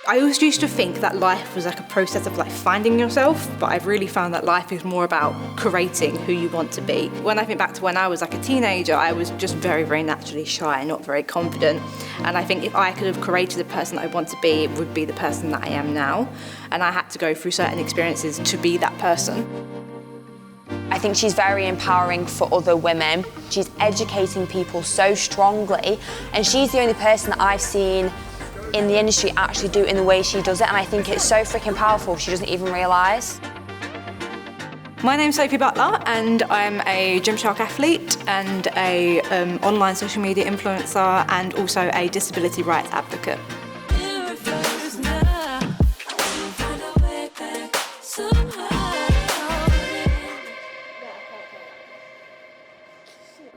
I always used to think that life was like a process of like finding yourself, but I've really found that life is more about creating who you want to be. When I think back to when I was like a teenager, I was just very, very naturally shy, not very confident. And I think if I could have created the person that I want to be, it would be the person that I am now. And I had to go through certain experiences to be that person. I think she's very empowering for other women. She's educating people so strongly, and she's the only person that I've seen in the industry actually do it in the way she does it, and I think it's so freaking powerful she doesn't even realise. My name's Sophie Butler and I'm a Gymshark athlete and a online social media influencer and also a disability rights advocate.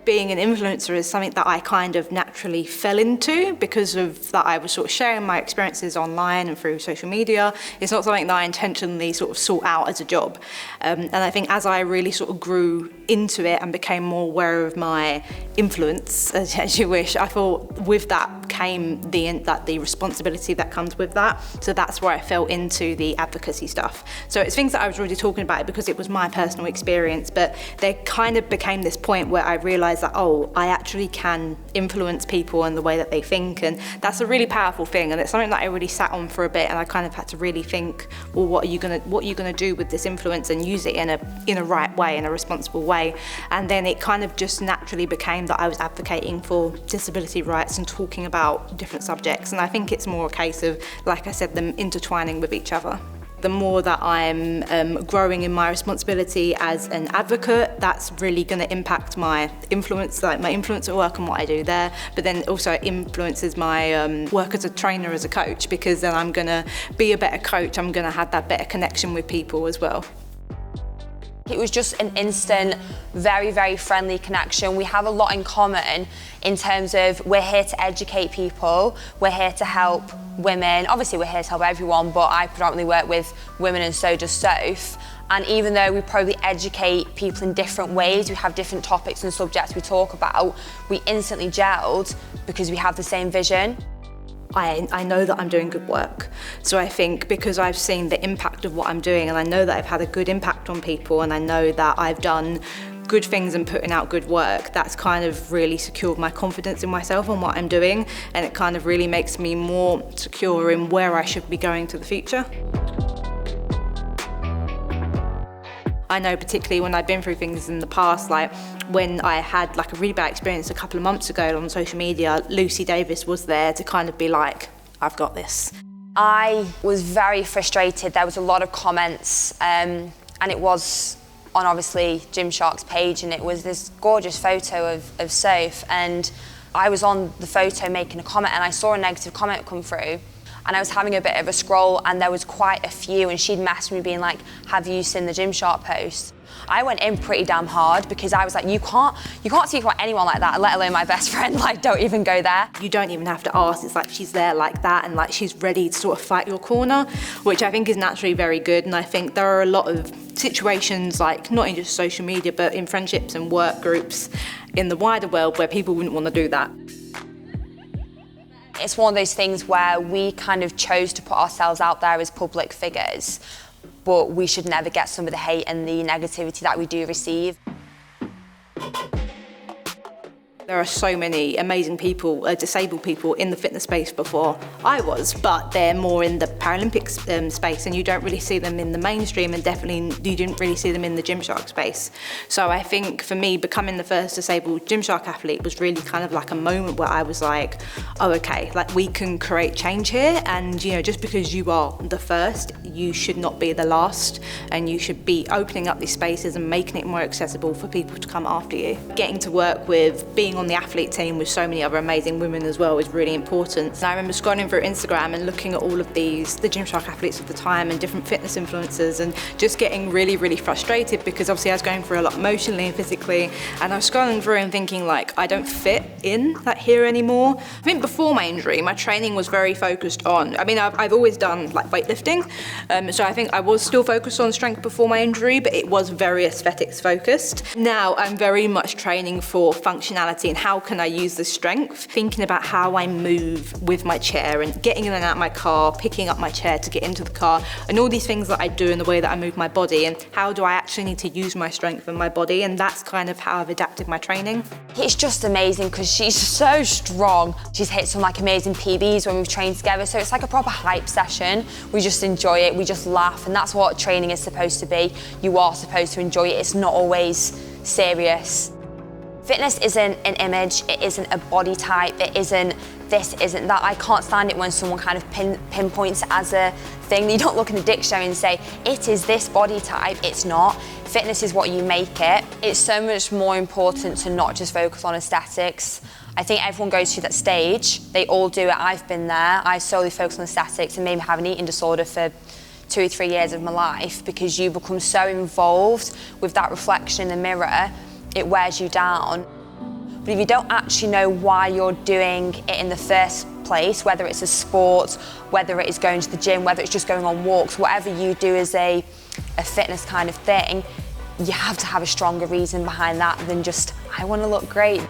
Being an influencer is something that I kind of naturally fell into because of that I was sort of sharing my experiences online and through social media. It's not something that I intentionally sort of sought out as a job. And I think as I really sort of grew into it and became more aware of my influence, as you wish, I thought with that came the responsibility that comes with that. So that's where I fell into the advocacy stuff. So it's things that I was already talking about because it was my personal experience, but there kind of became this point where I realised that, oh, I actually can influence people and the way that they think, and that's a really powerful thing, and it's something that I really sat on for a bit, and I kind of had to really think, well, what are you gonna do with this influence and use it in a right way, in a responsible way. And then it kind of just naturally became that I was advocating for disability rights and talking about different subjects, and I think it's more a case of, like I said, them intertwining with each other. The more that I'm growing in my responsibility as an advocate, that's really going to impact my influence, like my influencer work and what I do there, but then also influences my work as a trainer, as a coach, because then I'm going to be a better coach, I'm going to have that better connection with people as well. It was just an instant, very, very friendly connection. We have a lot in common in terms of we're here to educate people, we're here to help women. Obviously we're here to help everyone, but I predominantly work with women and so does Soph. And even though we probably educate people in different ways, we have different topics and subjects we talk about, we instantly gelled because we have the same vision. I know that I'm doing good work. So I think because I've seen the impact of what I'm doing, and I know that I've had a good impact on people, and I know that I've done good things and putting out good work, that's kind of really secured my confidence in myself and what I'm doing, and it kind of really makes me more secure in where I should be going to the future. I know particularly when I've been through things in the past, like when I had like a really bad experience a couple of months ago on social media, Lucy Davis was there to kind of be like, I've got this. I was very frustrated. There was a lot of comments and it was on obviously Gymshark's page, and it was this gorgeous photo of Soph, and I was on the photo making a comment and I saw a negative comment come through. And I was having a bit of a scroll and there was quite a few, and she'd messaged me being like, have you seen the Gymshark post? I went in pretty damn hard because I was like, you can't speak about anyone like that, let alone my best friend, like don't even go there. You don't even have to ask, it's like she's there like that and like she's ready to sort of fight your corner, which I think is naturally very good. And I think there are a lot of situations, like not in just social media, but in friendships and work groups in the wider world where people wouldn't want to do that. It's one of those things where we kind of chose to put ourselves out there as public figures, but we should never get some of the hate and the negativity that we do receive. There are so many amazing people, disabled people in the fitness space before I was, but they're more in the Paralympics space, and you don't really see them in the mainstream, and definitely you didn't really see them in the Gymshark space. So I think for me, becoming the first disabled Gymshark athlete was really kind of like a moment where I was like, oh, okay, like we can create change here, and you know, just because you are the first, you should not be the last, and you should be opening up these spaces and making it more accessible for people to come after you. Getting to work with, being on the athlete team with so many other amazing women as well is really important. And I remember scrolling through Instagram and looking at all of the Gymshark athletes of the time and different fitness influencers, and just getting really, really frustrated because obviously I was going through a lot emotionally and physically, and I was scrolling through and thinking like, I don't fit in that here anymore. I think before my injury, my training was very focused on, I mean, I've always done like weightlifting, so I think I was still focused on strength before my injury, but it was very aesthetics focused. Now I'm very much training for functionality functionality and how can I use the strength, thinking about how I move with my chair and getting in and out of my car, picking up my chair to get into the car, and all these things that I do and the way that I move my body, and how do I actually need to use my strength in my body, and that's kind of how I've adapted my training. It's just amazing because she's so strong. She's hit some like amazing PBs when we've trained together, so it's like a proper hype session. We just enjoy it, we just laugh, and that's what training is supposed to be. You are supposed to enjoy it, it's not always serious. Fitness isn't an image, it isn't a body type, it isn't this, isn't that. I can't stand it when someone kind of pinpoints it as a thing. You don't look in the dictionary and say, it is this body type. It's not. Fitness is what you make it. It's so much more important to not just focus on aesthetics. I think everyone goes through that stage. They all do it. I've been there. I solely focus on aesthetics and maybe have an eating disorder for 2 or 3 years of my life, because you become so involved with that reflection in the mirror, it wears you down. But if you don't actually know why you're doing it in the first place, whether it's a sport, whether it is going to the gym, whether it's just going on walks, whatever you do as a fitness kind of thing, you have to have a stronger reason behind that than just, I want to look great.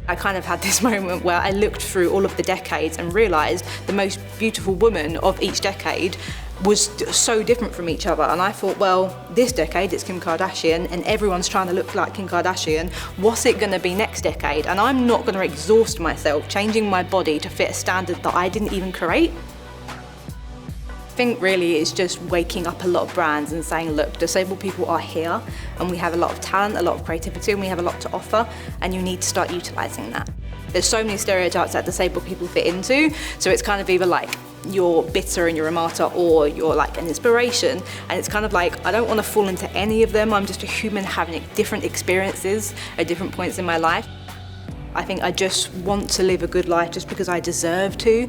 I kind of had this moment where I looked through all of the decades and realised the most beautiful woman of each decade was so different from each other, and I thought, well, this decade it's Kim Kardashian and everyone's trying to look like Kim Kardashian. What's it going to be next decade? And I'm not going to exhaust myself changing my body to fit a standard that I didn't even create. I think really it's just waking up a lot of brands and saying, look, disabled people are here and we have a lot of talent, a lot of creativity, and we have a lot to offer, and you need to start utilising that. There's so many stereotypes that disabled people fit into, so it's kind of either like you're bitter and you're a martyr, or you're like an inspiration, and it's kind of like I don't want to fall into any of them. I'm just a human having different experiences at different points in my life. I think I just want to live a good life just because I deserve to.